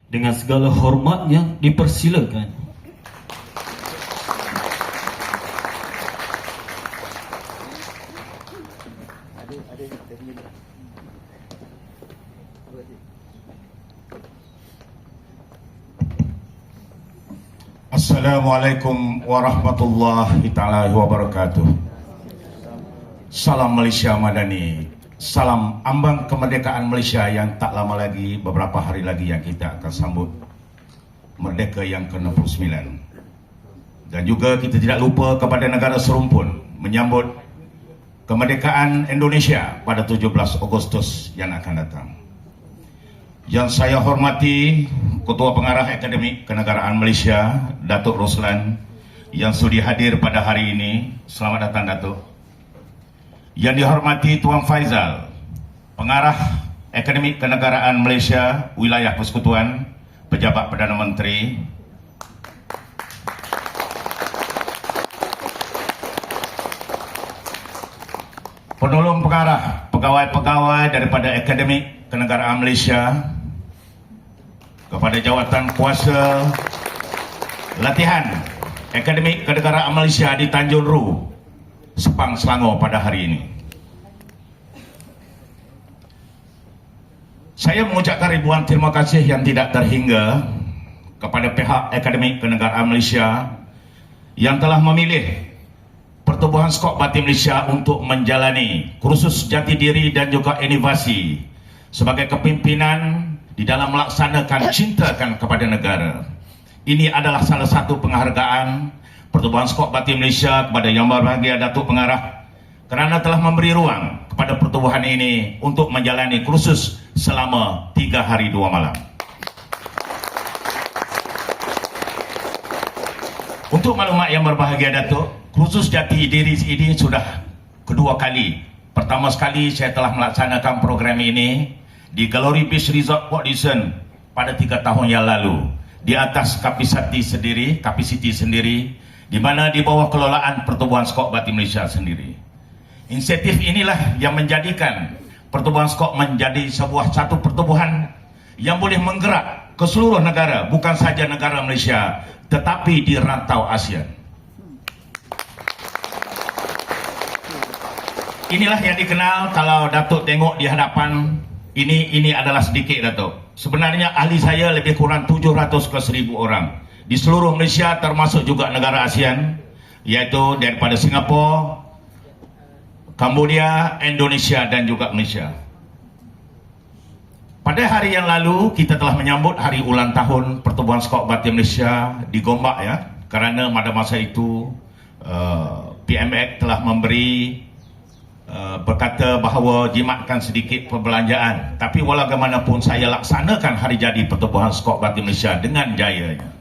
Dengan segala hormat yang dipersilakan. Assalamualaikum warahmatullahi taala wabarakatuh. Salam Malaysia Madani. Salam ambang kemerdekaan Malaysia yang tak lama lagi, beberapa hari lagi yang kita akan sambut merdeka yang ke-69. Dan juga kita tidak lupa kepada negara serumpun menyambut kemerdekaan Indonesia pada 17 Agustus yang akan datang. Yang saya hormati Ketua Pengarah Akademik Kenegaraan Malaysia, Datuk Roslan, yang sudi hadir pada hari ini. Selamat datang, Datuk. Yang dihormati Tuan Faizal, Pengarah Akademik Kenegaraan Malaysia, Wilayah Persekutuan, Pejabat Perdana Menteri. Penolong Pengarah, pegawai-pegawai daripada Akademik Kenegaraan Malaysia, kepada Jawatan Kuasa Latihan Akademik Kenegaraan Malaysia di Tanjung Ru, Sepang, Selangor pada hari ini. Saya mengucapkan ribuan terima kasih yang tidak terhingga kepada pihak Akademik Kenegaraan Malaysia yang telah memilih Pertubuhan Skop Batin Malaysia untuk menjalani kursus jati diri dan juga inovasi sebagai kepimpinan di dalam melaksanakan cintakan kepada negara. Ini adalah salah satu penghargaan Pertubuhan Skop Batin Malaysia kepada Yang Berbahagia Datuk Pengarah kerana telah memberi ruang kepada pertubuhan ini untuk menjalani kursus selama 3 hari 2 malam. Untuk maklumat Yang Berbahagia Datuk, kursus jati diri ini sudah kedua kali. Pertama sekali saya telah melaksanakan program ini di Glory Beach Resort Port Dickson pada 3 tahun yang lalu di atas kapasiti sendiri, di mana di bawah kelolaan Pertubuhan Skop Batin Malaysia sendiri. Insentif inilah yang menjadikan Pertubuhan Skop menjadi satu pertubuhan yang boleh menggerak ke seluruh negara, bukan saja negara Malaysia tetapi di rantau ASEAN. Inilah yang dikenal, kalau Datuk tengok di hadapan ini adalah sedikit, Datuk. Sebenarnya ahli saya lebih kurang 700 ke 1000 orang di seluruh Malaysia, termasuk juga negara ASEAN, iaitu daripada Singapura, Cambodia, Indonesia dan juga Malaysia. Pada hari yang lalu kita telah menyambut hari ulang tahun Pertubuhan Skop Batin Malaysia di Gombak, ya, kerana pada masa itu PMX telah memberi berkata bahawa jimatkan sedikit perbelanjaan, tapi walaupun saya laksanakan hari jadi Pertubuhan Skop Batin Malaysia dengan jayanya.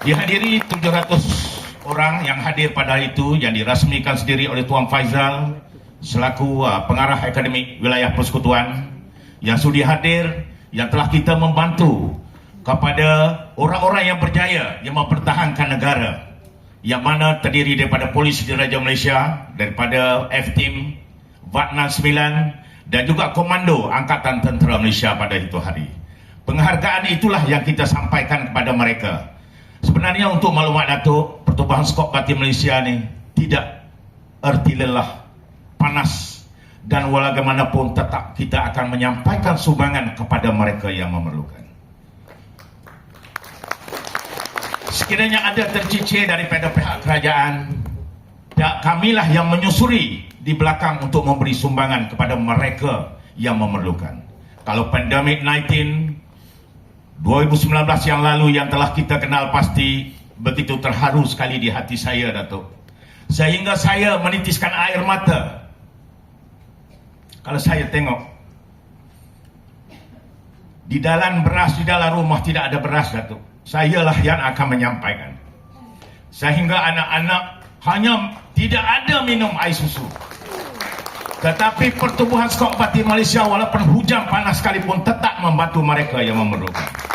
Dihadiri 700 orang yang hadir pada hari itu, yang dirasmikan sendiri oleh Tuan Faizal selaku Pengarah Akademik Wilayah Persekutuan, yang sudi hadir, yang telah kita membantu kepada orang-orang yang berjaya yang mempertahankan negara, yang mana terdiri daripada Polis Diraja Malaysia, daripada F-Team, VAT 69 dan juga Komando Angkatan Tentera Malaysia pada itu hari. Penghargaan itulah yang kita sampaikan kepada mereka. Sebenarnya untuk maklumat Datuk, Pertubuhan Skop Batin Malaysia ni tidak erti lelah, panas, dan walaupun tetap kita akan menyampaikan sumbangan kepada mereka yang memerlukan. Sekiranya ada tercicir daripada pihak kerajaan, pihak kamilah yang menyusuri di belakang untuk memberi sumbangan kepada mereka yang memerlukan. Kalau pandemik 19 2019 yang lalu yang telah kita kenal, pasti begitu terharu sekali di hati saya, Datuk, sehingga saya menitiskan air mata kalau saya tengok di dalam beras, di dalam rumah tidak ada beras, Datuk. Sayalah yang akan menyampaikan, sehingga anak-anak hanya tidak ada minum air susu. Tetapi Pertubuhan Skop Batin Malaysia walaupun hujan panas sekalipun tetap membantu mereka yang memerlukan.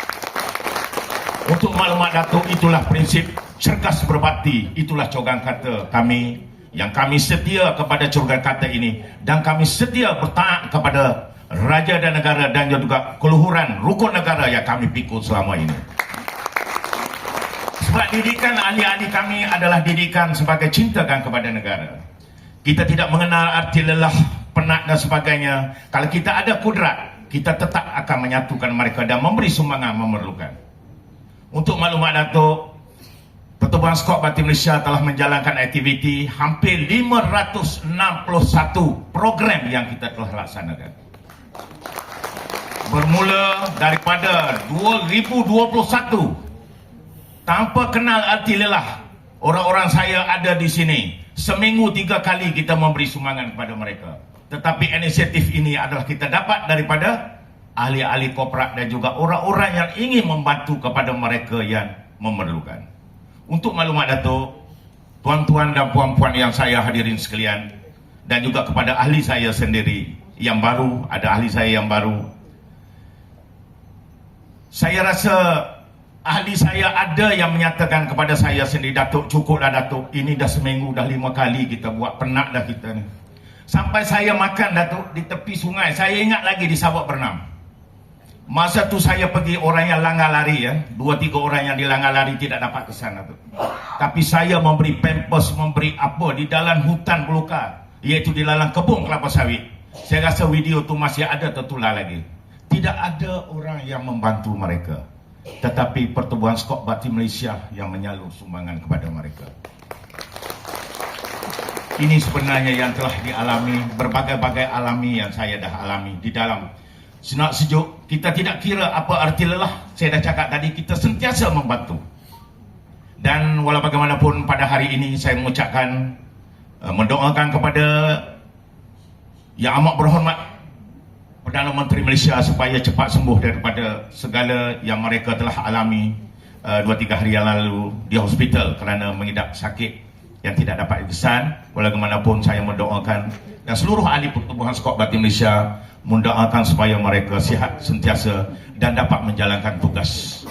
Untuk maklumat Datuk, itulah prinsip cergas berbakti, itulah cogan kata kami, yang kami setia kepada cogan kata ini, dan kami setia bertaat kepada raja dan negara dan juga keluhuran rukun negara yang kami pikul selama ini. Sebab didikan ahli-ahli kami adalah didikan sebagai cintakan kepada negara. Kita tidak mengenal arti lelah, penat dan sebagainya. Kalau kita ada kudrat, kita tetap akan menyatukan mereka dan memberi sumbangan memerlukan. Untuk maklumat Datuk, Pertubuhan Skop Batin Malaysia telah menjalankan aktiviti hampir 561 program yang kita telah laksanakan. Bermula daripada 2021, tanpa kenal arti lelah, orang-orang saya ada di sini. Seminggu 3 kali kita memberi sumbangan kepada mereka. Tetapi inisiatif ini adalah kita dapat daripada ahli-ahli korporat dan juga orang-orang yang ingin membantu kepada mereka yang memerlukan. Untuk maklumat Datuk, tuan-tuan dan puan-puan yang saya hadirin sekalian, dan juga kepada ahli saya sendiri yang baru, ada ahli saya yang baru, saya rasa ahli saya ada yang menyatakan kepada saya sendiri, Datuk, cukuplah Datuk, ini dah seminggu, dah 5 kali kita buat, penat dah kita ni. Sampai saya makan Datuk di tepi sungai, saya ingat lagi di Sabak Bernam. Masa tu saya pergi, orang yang langgar lari, 2-3 orang yang dilanggar lari tidak dapat kesan Datuk. Tapi saya memberi pampers, memberi apa di dalam hutan belukar, iaitu di dalam kebun kelapa sawit. Saya rasa video tu masih ada tertular lagi. Tidak ada orang yang membantu mereka, tetapi Pertubuhan Skop Batin Malaysia yang menyalur sumbangan kepada mereka. Ini sebenarnya yang telah dialami, berbagai-bagai alami yang saya dah alami di dalam senak sejuk. Kita tidak kira apa arti lelah. Saya dah cakap tadi, kita sentiasa membantu. Dan walau bagaimanapun pada hari ini saya mengucapkan, mendoakan kepada Yang Amat Berhormat Perdana Menteri Malaysia supaya cepat sembuh daripada segala yang mereka telah alami 2-3 hari yang lalu di hospital kerana mengidap sakit yang tidak dapat dikesan. Walaupun saya mendoakan dan seluruh ahli Pertubuhan Skop Batin Malaysia mendoakan supaya mereka sihat sentiasa dan dapat menjalankan tugas